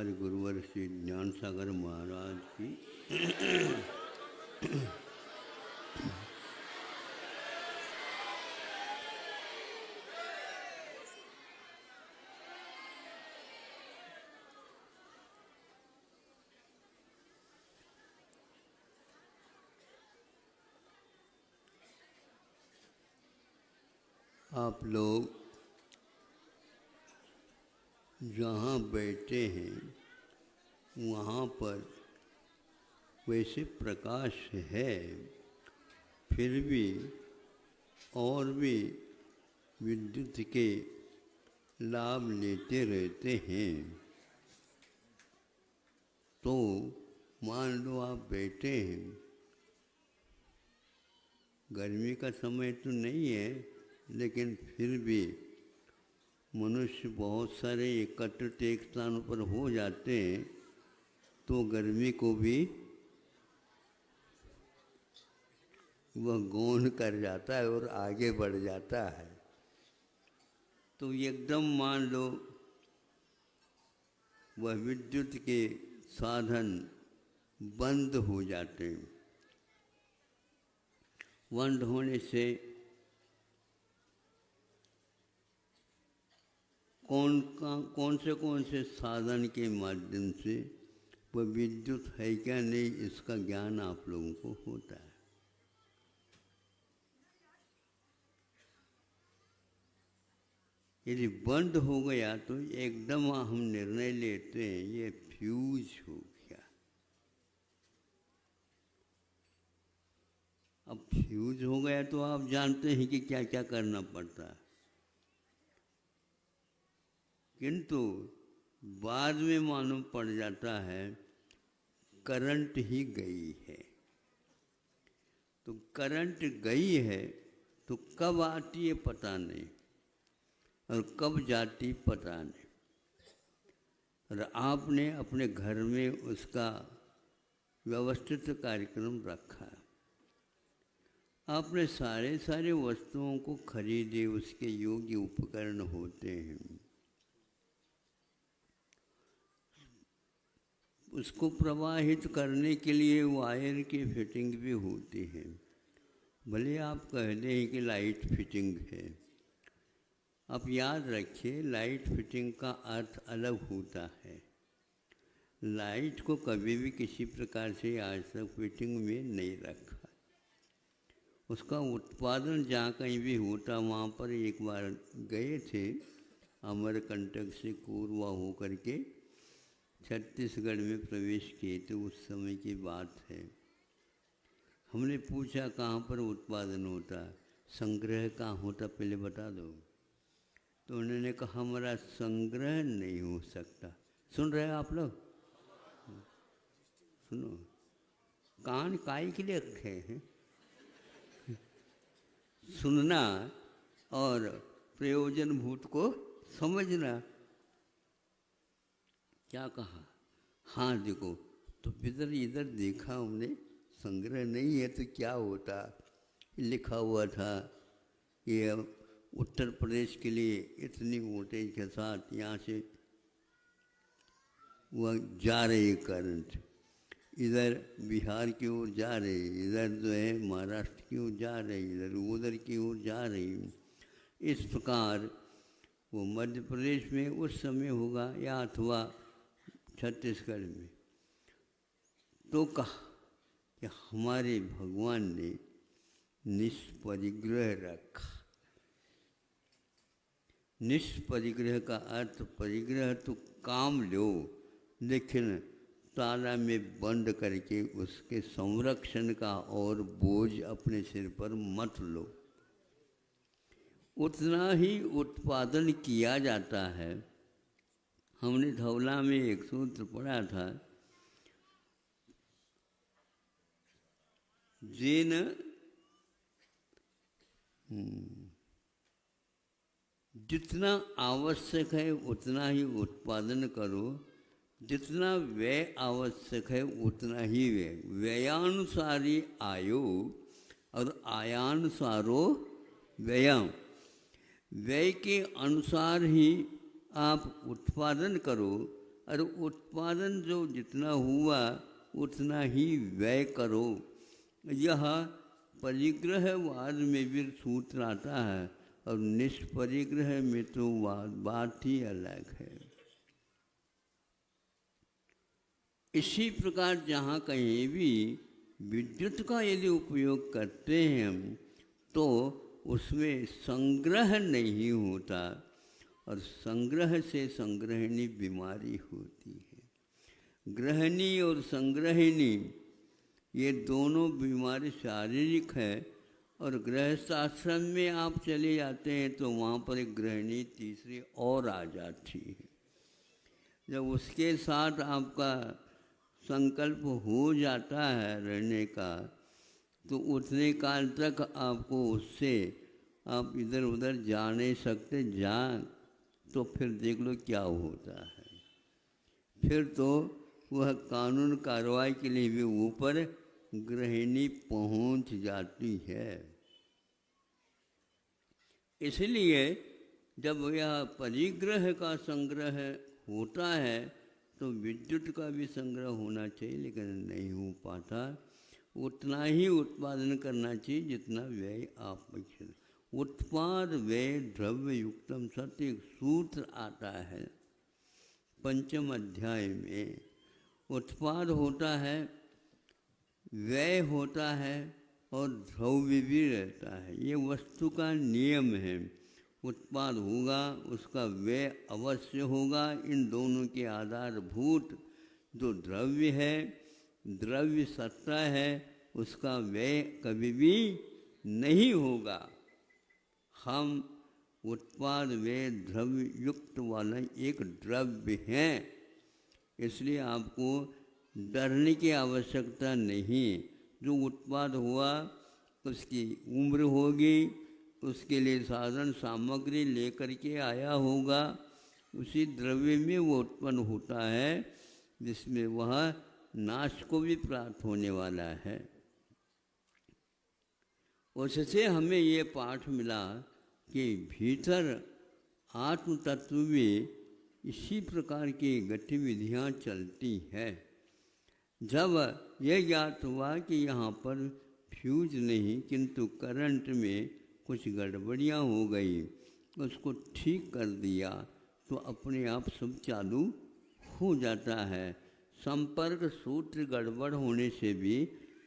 हमारे गुरुवर श्री ज्ञान सागर महाराज की आप लोग जहाँ बैठे हैं वहाँ पर वैसे प्रकाश है, फिर भी और भी विद्युत के लाभ लेते रहते हैं। तो मान लो आप बैठे हैं, गर्मी का समय तो नहीं है, लेकिन फिर भी मनुष्य बहुत सारे एकत्रित एक स्थान पर हो जाते हैं तो गर्मी को भी वह गौण कर जाता है और आगे बढ़ जाता है। तो एकदम मान लो वह विद्युत के साधन बंद हो जाते हैं। बंद होने से कौन से साधन के माध्यम से वह विद्युत है क्या नहीं, इसका ज्ञान आप लोगों को होता है। यदि बंद हो गया तो एकदम हम निर्णय लेते हैं ये फ्यूज हो गया। अब फ्यूज हो गया तो आप जानते हैं कि क्या क्या करना पड़ता है, किंतु बाद में मालूम पड़ जाता है करंट ही गई है। तो करंट गई है तो कब आती है पता नहीं और कब जाती पता नहीं। और आपने अपने घर में उसका व्यवस्थित कार्यक्रम रखा है। आपने सारे वस्तुओं को खरीदे, उसके योग्य उपकरण होते हैं, उसको प्रवाहित करने के लिए वायर की फिटिंग भी होती है। भले आप कह दें कि लाइट फिटिंग है, आप याद रखिए लाइट फिटिंग का अर्थ अलग होता है। लाइट को कभी भी किसी प्रकार से आज तक फिटिंग में नहीं रखा। उसका उत्पादन जहाँ कहीं भी होता वहाँ पर एक बार गए थे, अमरकंटक से कोरबा होकर के छत्तीसगढ़ में प्रवेश किए थे। उस समय की बात है। हमने पूछा कहाँ पर उत्पादन होता, संग्रह कहाँ होता पहले बता दो। तो उन्होंने कहा हमारा संग्रह नहीं हो सकता। सुन रहे हैं आप लोग? सुनो, कान काय के लिए रखे हैं? सुनना और प्रयोजन भूत को समझना। क्या कहा? हाँ देखो, तो इधर देखा हमने, संग्रह नहीं है तो क्या होता। लिखा हुआ था ये उत्तर प्रदेश के लिए इतनी वोल्टेज के साथ यहाँ से वह जा रही करंट, इधर बिहार की ओर जा रही, इधर जो है महाराष्ट्र की ओर जा रही, इधर उधर की ओर जा रही। इस प्रकार वो मध्य प्रदेश में उस समय होगा या अथवा छत्तीसगढ़ में। तो कहा कि हमारे भगवान ने निष्परिग्रह रखा। निष्परिग्रह का अर्थ, परिग्रह तो काम लो, लेकिन ताला में बंद करके उसके संरक्षण का और बोझ अपने सिर पर मत लो। उतना ही उत्पादन किया जाता है। हमने धौला में एक सूत्र पढ़ा था, जेन जितना आवश्यक है उतना ही उत्पादन करो, जितना व्यय आवश्यक है उतना ही व्यय। व्ययानुसारी आयो और आयानुसारो व्ययम। व्यय के अनुसार ही आप उत्पादन करो, और उत्पादन जो जितना हुआ उतना ही व्यय करो। यह परिग्रहवाद में भी सूत्र आता है और निष्परिग्रह में तो बात ही अलग है। इसी प्रकार जहाँ कहीं भी विद्युत का यदि उपयोग करते हैं हम तो उसमें संग्रह नहीं होता और संग्रह से संग्रहणी बीमारी होती है। ग्रहणी और संग्रहणी ये दोनों बीमारी शारीरिक है और गृहस्थ आश्रम में आप चले जाते हैं तो वहाँ पर एक गृहिणी तीसरी और आ जाती है। जब उसके साथ आपका संकल्प हो जाता है रहने का तो उतने काल तक आपको उससे आप इधर उधर जा नहीं सकते। तो फिर देख लो क्या होता है। फिर तो वह कानून कार्रवाई के लिए भी ऊपर गृहिणी पहुंच जाती है। इसलिए जब यह परिग्रह का संग्रह होता है तो विद्युत का भी संग्रह होना चाहिए, लेकिन नहीं हो पाता। उतना ही उत्पादन करना चाहिए जितना व्यय अपेक्षित। उत्पाद व्यय द्रव्य युक्तम सत्य एक सूत्र आता है पंचम अध्याय में। उत्पाद होता है, व्यय होता है और द्रव्य भी रहता है। ये वस्तु का नियम है। उत्पाद होगा उसका व्यय अवश्य होगा। इन दोनों के आधारभूत जो द्रव्य है, द्रव्य सत्ता है, उसका व्यय कभी भी नहीं होगा। हम उत्पाद व्यय द्रव्य युक्त वाला एक द्रव्य हैं, इसलिए आपको डरने की आवश्यकता नहीं। जो उत्पाद हुआ उसकी उम्र होगी, उसके लिए साधन सामग्री लेकर के आया होगा, उसी द्रव्य में वो उत्पन्न होता है जिसमें वह नाश को भी प्राप्त होने वाला है। उससे हमें ये पाठ मिला कि भीतर आत्म तत्व में इसी प्रकार की गतिविधियाँ चलती है। जब यह ज्ञात हुआ कि यहाँ पर फ्यूज नहीं किंतु करंट में कुछ गड़बड़ियाँ हो गई, उसको ठीक कर दिया तो अपने आप सब चालू हो जाता है। संपर्क सूत्र गड़बड़ होने से भी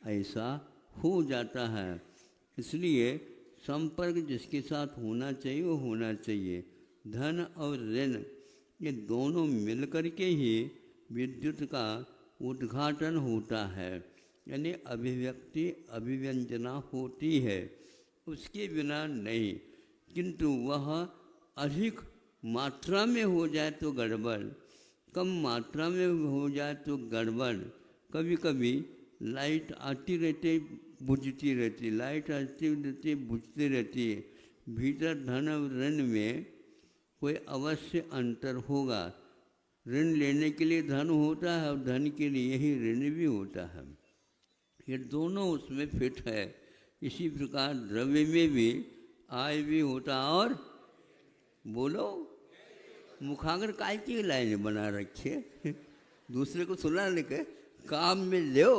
ऐसा हो जाता है। इसलिए संपर्क जिसके साथ होना चाहिए वो होना चाहिए। धन और ऋण ये दोनों मिलकर के ही विद्युत का उद्घाटन होता है, यानी अभिव्यक्ति अभिव्यंजना होती है। उसके बिना नहीं, किंतु वह अधिक मात्रा में हो जाए तो गड़बड़, कम मात्रा में हो जाए तो गड़बड़। कभी कभी लाइट आती रहती बुझती रहती, लाइट आती रहती बुझती रहती है। भीतर धन और ऋण में कोई अवश्य अंतर होगा। ऋण लेने के लिए धन होता है और धन के लिए ही ऋण भी होता है। ये दोनों उसमें फिट है। इसी प्रकार द्रव्य में भी आय भी होता और बोलो मुखागर काय की लाइन बना रखिए दूसरे को सुनाने के काम में लो।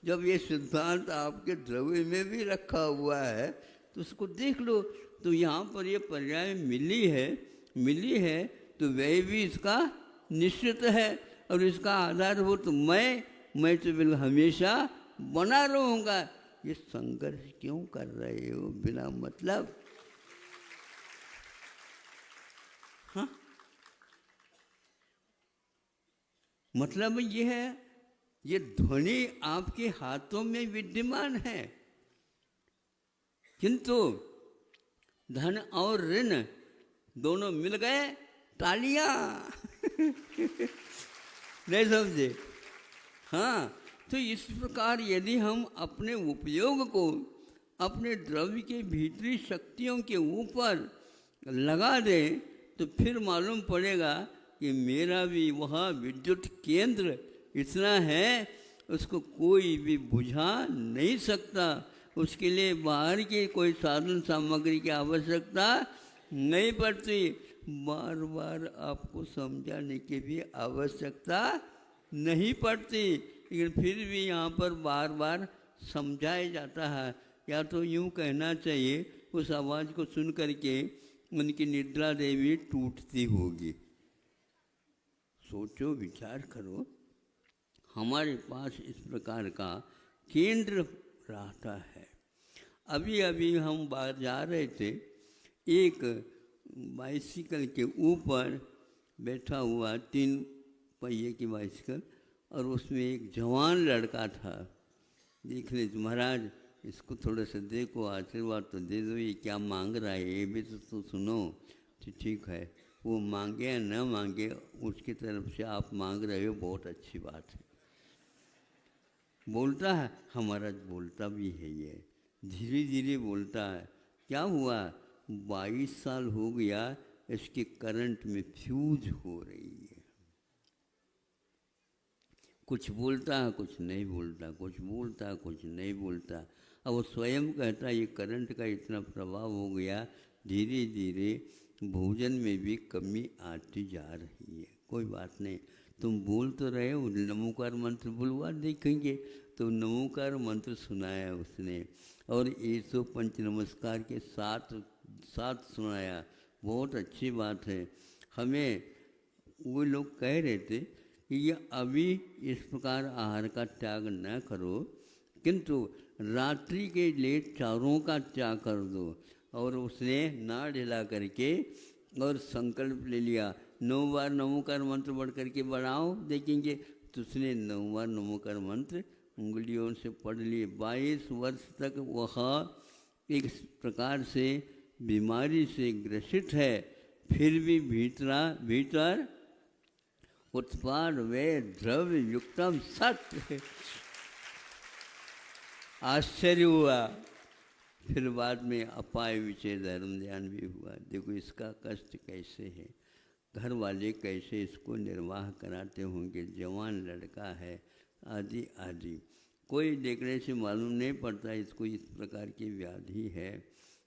जब ये सिद्धांत आपके द्रव्य में भी रखा हुआ है तो उसको देख लो। तो यहाँ पर ये पर्याय मिली है तो वह भी इसका निश्चित है और इसका आधारभूत मैं तो बिल्कुल हमेशा बना रहूँगा। ये संघर्ष क्यों कर रहे हो बिना मतलब? हाँ, मतलब ये है, ये ध्वनि आपके हाथों में विद्यमान है, किंतु धन और ऋण दोनों मिल गए तालियां नहीं समझे? हाँ, तो इस प्रकार यदि हम अपने उपयोग को अपने द्रव्य के भीतरी शक्तियों के ऊपर लगा दें तो फिर मालूम पड़ेगा कि मेरा भी वह विद्युत केंद्र इतना है उसको कोई भी बुझा नहीं सकता। उसके लिए बाहर की कोई साधन सामग्री की आवश्यकता नहीं पड़ती। बार बार आपको समझाने की भी आवश्यकता नहीं पड़ती, लेकिन फिर भी यहाँ पर बार बार समझाया जाता है। या तो यूँ कहना चाहिए, उस आवाज़ को सुन करके उनकी निद्रा देवी टूटती होगी। सोचो, विचार करो, हमारे पास इस प्रकार का केंद्र रहता है। अभी अभी हम बाहर जा रहे थे, एक बाइसिकल के ऊपर बैठा हुआ 3 पहिए की बाइसिकल, और उसमें एक जवान लड़का था। देख ले महाराज, इसको थोड़ा सा देखो, आशीर्वाद तो दे दो, ये क्या मांग रहा है ये भी तो सुनो। तो ठीक है, वो मांगे या न मांगे, उसकी तरफ से आप मांग रहे हो, बहुत अच्छी बात है। बोलता है, हमारा बोलता भी है, ये धीरे धीरे बोलता है। क्या हुआ, 22 साल हो गया, इसके करंट में फ्यूज हो रही है। कुछ बोलता है, कुछ नहीं बोलता, कुछ बोलता है, कुछ नहीं बोलता। अब वो स्वयं कहता है, ये करंट का इतना प्रभाव हो गया, धीरे धीरे भोजन में भी कमी आती जा रही है। कोई बात नहीं, तुम बोल तो रहे हो, नमोकार मंत्र बुलवा देखेंगे। तो नमोकार मंत्र सुनाया उसने, और 105 नमस्कार के साथ सुनाया। बहुत अच्छी बात है। हमें वो लोग कह रहे थे कि ये अभी इस प्रकार आहार का त्याग न करो, किंतु रात्रि के लिए चारों का त्याग कर दो। और उसने ना ढिला करके और संकल्प ले लिया, 9 बार नमोकार मंत्र बढ़ करके बढ़ाओ, देखेंगे। तो उसने 9 बार नमोकार मंत्र उंगलियों से पढ़ लिए। 22 वर्ष तक वह एक प्रकार से बीमारी से ग्रसित है, फिर भी भीतर उत्पाद वे द्रव्य युक्तम सत्य। आश्चर्य हुआ। फिर बाद में अपाय विषय धर्म ध्यान भी हुआ। देखो इसका कष्ट कैसे है, घर वाले कैसे इसको निर्वाह कराते होंगे, जवान लड़का है, आदि आदि। कोई देखने से मालूम नहीं पड़ता इसको इस प्रकार की व्याधि है।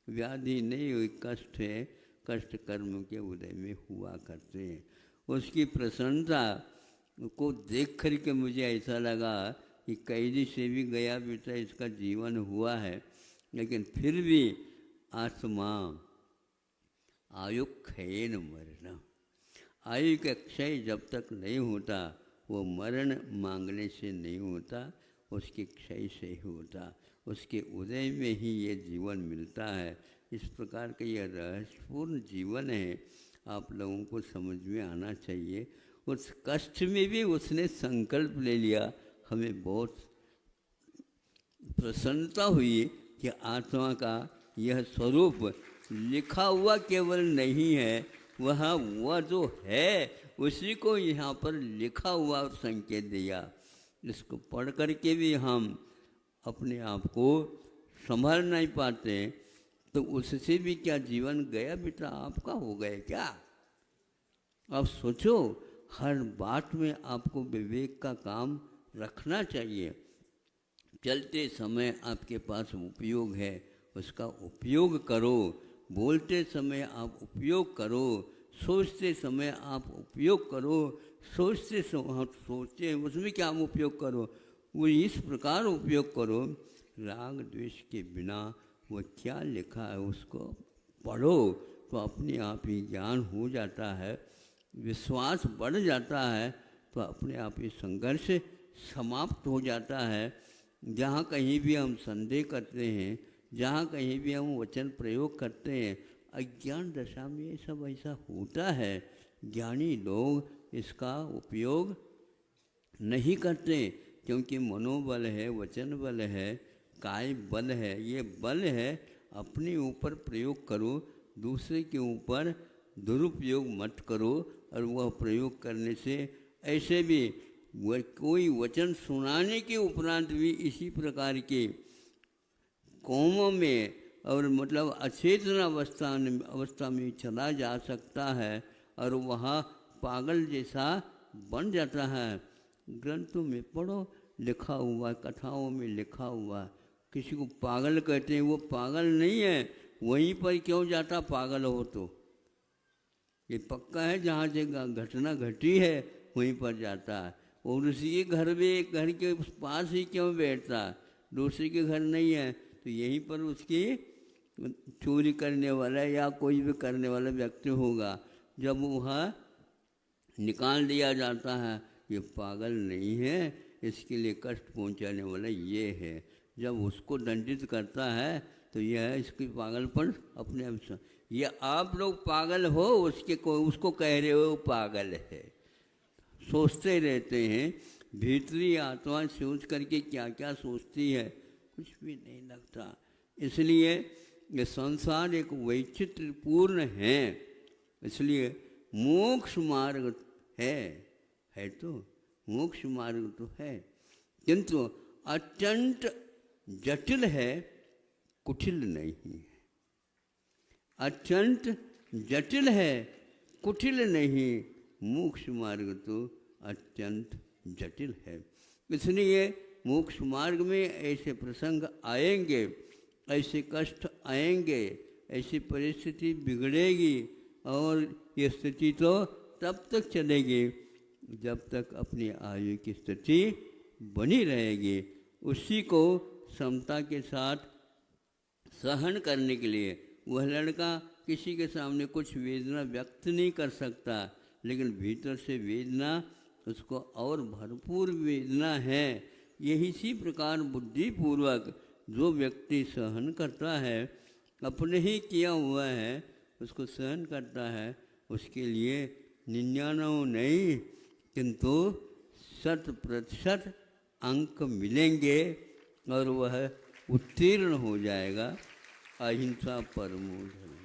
व्याधि नहीं हुई, कष्ट है। कष्ट कर्म के उदय में हुआ करते हैं। उसकी प्रसन्नता को देख कर के मुझे ऐसा लगा कि कैदी से भी गया बेटा इसका जीवन हुआ है, लेकिन फिर भी आत्मा आयु क्षयेन मरण। आयु का क्षय जब तक नहीं होता, वो मरण मांगने से नहीं होता, उसके क्षय से ही होता। उसके उदय में ही ये जीवन मिलता है। इस प्रकार का यह रहस्यपूर्ण जीवन है, आप लोगों को समझ में आना चाहिए। उस कष्ट में भी उसने संकल्प ले लिया। हमें बहुत प्रसन्नता हुई कि आत्मा का यह स्वरूप लिखा हुआ केवल नहीं है, वह जो है उसी को यहाँ पर लिखा हुआ और संकेत दिया। इसको पढ़ करके भी हम अपने आप को संभाल नहीं पाते, तो उससे भी क्या जीवन गया बेटा, आपका हो गया क्या? अब सोचो, हर बात में आपको विवेक का काम रखना चाहिए। चलते समय आपके पास उपयोग है, उसका उपयोग करो। बोलते समय आप उपयोग करो, सोचते समय आप उपयोग करो। सोचते समय आप सोचते हैं, उसमें क्या हम उपयोग करो, वो इस प्रकार उपयोग करो। राग द्वेष के बिना वो क्या लिखा है उसको पढ़ो, तो अपने आप ही ज्ञान हो जाता है, विश्वास बढ़ जाता है, तो अपने आप ही संघर्ष समाप्त हो जाता है। जहाँ कहीं भी हम संदेह करते हैं, जहाँ कहीं भी हम वचन प्रयोग करते हैं, अज्ञान दशा में ये सब ऐसा होता है। ज्ञानी लोग इसका उपयोग नहीं करते, क्योंकि मनोबल है, वचन बल है, काय बल है। ये बल है, अपने ऊपर प्रयोग करो, दूसरे के ऊपर दुरुपयोग मत करो। और वह प्रयोग करने से ऐसे भी कोई वचन सुनाने के उपरांत भी इसी प्रकार के कौमों में और मतलब अचेतन अवस्था में चला जा सकता है, और वहाँ पागल जैसा बन जाता है। ग्रंथों में पढ़ो, लिखा हुआ, कथाओं में लिखा हुआ। किसी को पागल कहते हैं, वो पागल नहीं है, वहीं पर क्यों जाता पागल हो तो। ये पक्का है, जहाँ से घटना घटी है वहीं पर जाता है। और उसी के घर में, घर के पास ही क्यों बैठता है, दूसरे के घर नहीं है, तो यहीं पर उसकी चोरी करने वाला या कोई भी करने वाला व्यक्ति होगा। जब वह निकाल दिया जाता है, ये पागल नहीं है, इसके लिए कष्ट पहुंचाने वाला ये है। जब उसको दंडित करता है तो यह है इसकी पागलपन अपने आप से। ये आप लोग पागल हो, उसको कह रहे हो पागल है। सोचते रहते हैं, भीतरी आत्मा सोच करके क्या क्या सोचती है कुछ भी नहीं लगता। इसलिए ये संसार एक वैचित्र्यपूर्ण है, इसलिए मोक्ष मार्ग है तो मोक्ष मार्ग तो है, किंतु अत्यंत जटिल है, कुटिल नहीं है। अत्यंत जटिल है, कुटिल नहीं, मोक्ष मार्ग तो अत्यंत जटिल है। इसलिए मोक्ष मार्ग में ऐसे प्रसंग आएंगे, ऐसे कष्ट आएंगे, ऐसी परिस्थिति बिगड़ेगी, और ये स्थिति तो तब तक चलेगी जब तक अपनी आयु की स्थिति बनी रहेगी। उसी को समता के साथ सहन करने के लिए वह लड़का किसी के सामने कुछ वेदना व्यक्त नहीं कर सकता, लेकिन भीतर से वेदना उसको और भरपूर वेदना है। यही इसी प्रकार बुद्धिपूर्वक जो व्यक्ति सहन करता है, अपने ही किया हुआ है उसको सहन करता है, उसके लिए 99 नहीं किंतु 100% अंक मिलेंगे और वह उत्तीर्ण हो जाएगा। अहिंसा परमो धर्मः।